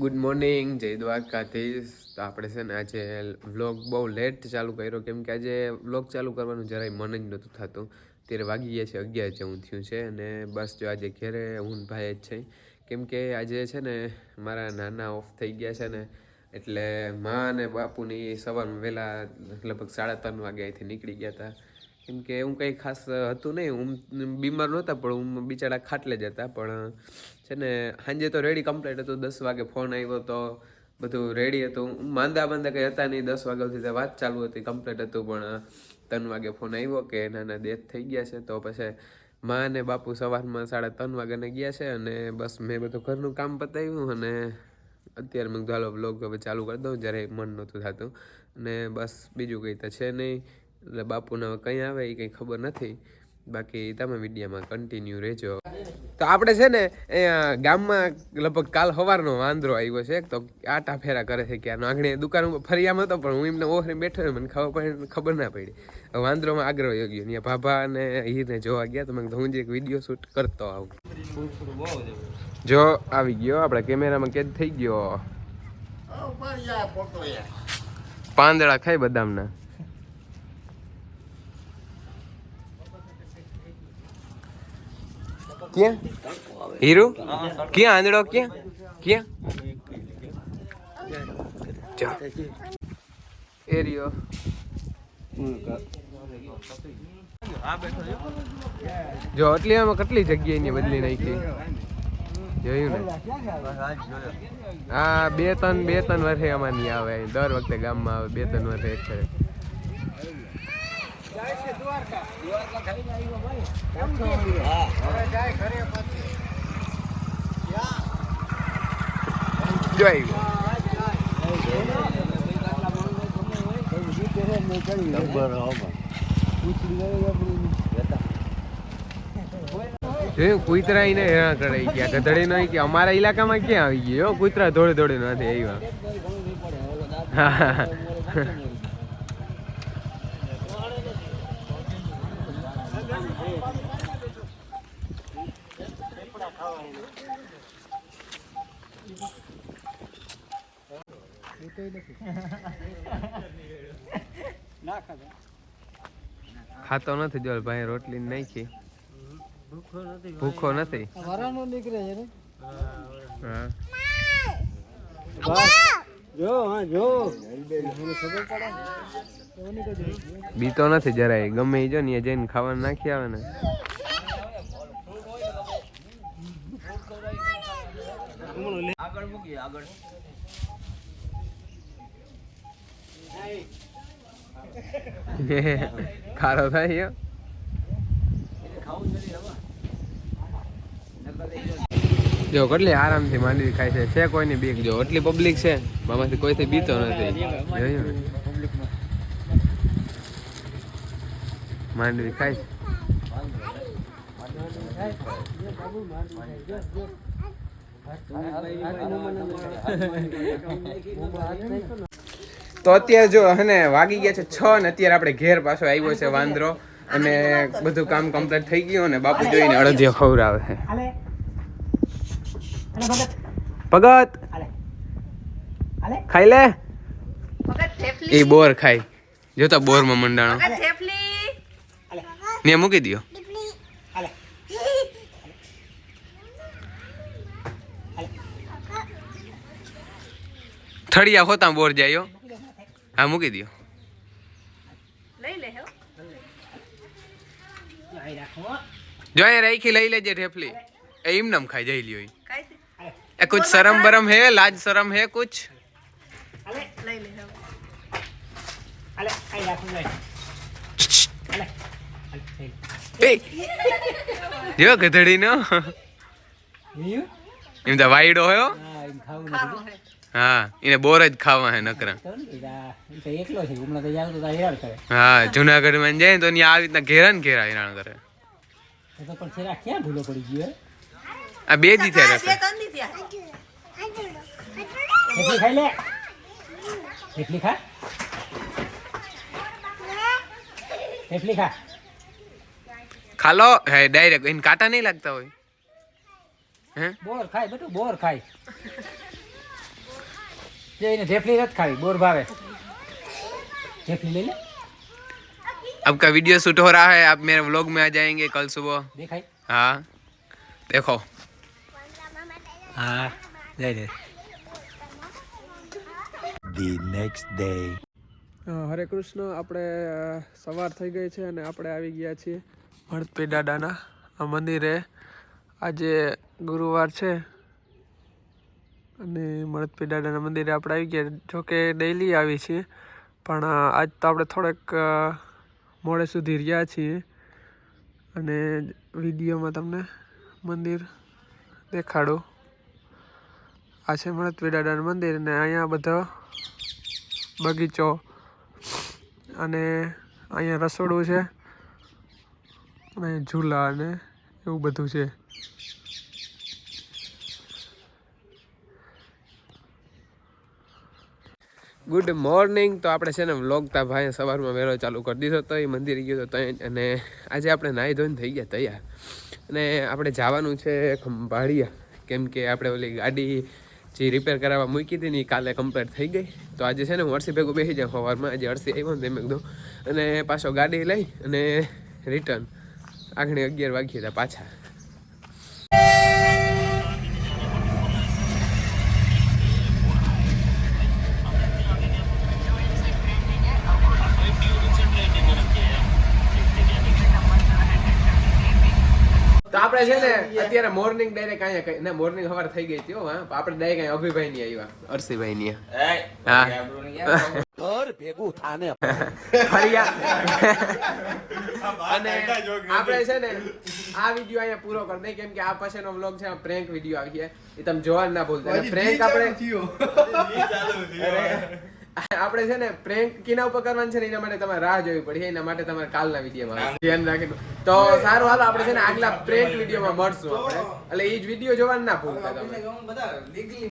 Good morning, જય દ્વારકાધીશ. તો આપણે છે ને આજે વ્લોગ બહુ લેટ ચાલુ કર્યો કેમ કે આજે વ્લોગ ચાલુ કરવાનું જરાય મન જ નહોતું થતું. ત્યારે વાગી ગયા છે 11 જેવું થયું છે અને બસ જો આજે ઘેરે હું ભાઈ જ છે કેમ કે આજે છે ને મારા નાના ઓફ થઈ ગયા છે ને એટલે મા અને બાપુની સવારમાં વહેલા લગભગ 3:30 વાગે અહીંથી નીકળી ગયા હતા. કેમ કે એવું કંઈ ખાસ હતું નહીં, હું બીમાર નહોતા પણ હું બિચારા ખાટલે જ હતા. પણ છે ને સાંજે તો રેડી કમ્પ્લીટ હતું. 10 વાગે ફોન આવ્યો તો બધું રેડી હતું. માંદા કંઈ હતા નહીં. 10 વાગ્યા સુધી વાત ચાલુ હતી, કમ્પ્લીટ હતું. પણ 3 વાગે ફોન આવ્યો કે નાના ડેથ થઈ ગયા છે. તો પછી મા અને બાપુ સવારમાં 3:30 વાગ્યાને ગયા છે અને બસ મેં બધું ઘરનું કામ પતાવ્યું અને અત્યારે મેં ચાલો વ્લોગ હવે ચાલુ કરી દઉં, જ્યારે મન નહોતું થતું. અને બસ બીજું કંઈ તો છે નહીં. એટલે બાપુને કંઈ આવે એ કંઈ ખબર નથી. બાકી તમે વિડીયોમાં કન્ટિન્યુ રહેજો. તો આપણે છે ને અહીંયા ગામમાં લગભગ કાલ સવારનો વાંદરો આવ્યો છે. તો આટા ફેરા કરે છે કે આંગણે દુકાન ઉપર ફરિયામાં હતો પણ હું એમને ઓહરી બેઠો મને ખબર ના પડી. વાંદરોમાં આગ્રહ ગયો ત્યાં ભાભા અને હીરને જોવા ગયા. તો મેં હું જે એક વિડીયો શૂટ કરતો આવું. જો આવી ગયો આપણે કેમેરામાં કેદ થઈ ગયો. પાંદડા ખાય બદામના. ક્યાં હીરો ક્યાં આંધળો ક્યાં એરિયો જો એટલી આમાં કેટલી જગ્યાએ ની બદલી નાખી જોયું ને. હા બે ત્રણ વર્ષે આમાં નહીં આવે. દર વખતે ગામમાં આવે 2-3 વર્ષે એક ફરે. કુતરા ને હેરાન કરે ગયા ગધડી નો કે અમારા ઇલાકામાં ક્યાં આવી ગયો કુતરા દોડે નથી આવ્યા. ખાતો નથી જો ભાઈ રોટલી નાખી. ભૂખો નથી. બીતો નથી જરાય. ગમે એ જો ને જઈને ખાવાનું નાખી આવે ને. આગળ મૂકીએ આગળ. ખારો થાય જો કેટલી આરામથી માંડવી ખાય છે કોઈની બીક. જો એટલી પબ્લિક છે આમાંથી કોઈથી બીતો નથી. માંડવી ખાય તો અત્યારે જો હને વાગી ગયા છે 6 ને અત્યારે આપણે ઘેર પાછો આવ્યો છે વાંદરો અને બધું કામ કમ્પ્લીટ થઈ ગયું અને બાપુ જોઈને અડધિયો ખવડાવે છે. ભગત ખાઈ લે. એ બોર ખાય. જોતા બોર માં મંડાણો ને મૂકી દો. થળિયા હોતા બોર જાય. હા મૂકી દો. જો રાખી લઈ લેજે ઠેફલી. એમ નમ ખાઈ જઈ લ્યો. એ कुछ शर्म बरम है, लाज शर्म है कुछ. જો ગધડી નો એમ તો વાયડો હોય. હા એને બોર જ ખાવા હે નકરા. હા જુનાગઢ માં જાય તો આવી રીતના ઘેરા ને ઘેરા હેરાન કરે. આ 2 દી થયા ખાલો હે ડાયરેક્ટ. એને કાંટા નહીં લાગતા હોય. હે બોર ખાય બેટું બોર ખાય. કે એને ઢેફલી નથી ખાવી, બોર ભાવે. ઢેફલી લઈ લે. आपका वीडियो शूट हो रहा है, आप मेरे व्लॉग में आ जाएंगे कल सुबह. દેખાય? हाँ देखो. હા જઈ દે. The next day. હરે કૃષ્ણ. આપણે સવાર થઈ ગઈ છે અને આપણે આવી ગયા છીએ મળતપી દાદાના આ મંદિરે. આજે ગુરુવાર છે અને મળતપી દાદાના મંદિરે આપણે આવી ગયા. જોકે ડેઈલી આવી છીએ પણ આજ તો આપણે થોડેક મોડે સુધી રહ્યા છીએ અને વિડીયોમાં તમને મંદિર દેખાડું. આ છે મળતપી દાદાનું મંદિર અને અહીંયા બધો બગીચો અને અહીંયા રસોડું છે અને ઝૂલા અને એવું બધું છે. Good morning. તો આપણે છે ને વ્લોગ તા ભાઈ સવારમાં વહેલો ચાલુ કરી દીધો હતો. એ મંદિરે ગયો હતો ત્યાં અને આજે આપણે નાહી ધોઈને થઈ ગયા તૈયાર અને આપણે જવાનું છે ખંભાળિયા, કેમ કે આપણે ઓલી ગાડી જે રિપેર કરાવવા મૂકી હતી ને એ કાલે કમ્પ્લીટ થઈ ગઈ. તો આજે છે ને હું અરસી ભેગું બેસી જાઉં સવારમાં. આજે અરસી આવ્યો ને તેમ એકદમ અને પાછો ગાડી લઈ અને રિટર્ન આગળ 11 વાગ્યે હતા પાછા. તો આપણે છે ને અત્યારે મોર્નિંગ ડાયરેક્ટ અહીંયા ના મોર્નિંગ સવાર થઈ ગઈ હતી. હા આપણે ડાયરેક્ટ અહીંયા અભિભાઈ ની આવ્યા, અરસીભાઈ ની. હા ઘર ભેગું થાને અને આપણે છે ને આ વિડીયો અહીંયા પૂરો કરી દઈએ, કેમ કે આ પછીનો વ્લોગ છે પ્રેન્ક વિડીયો આવી છે, એ તમે જોવાનું ના ભૂલતા. પ્રેન્ક આપણે આપણે છે ને પ્રેન્ક કિના ઉપર કરવાનું છે ને એના માટે તમારે રાહ જોવી પડે. એના માટે તમારે કાલના વિડીયોમાં ધ્યાન રાખીને. તો સારું હાલો આપણે છે ને આગલા પ્રેન્ક વિડીયોમાં મળશું આપણે, એટલે એ જ વિડીયો જોવાનું ના ભૂલતા તમે.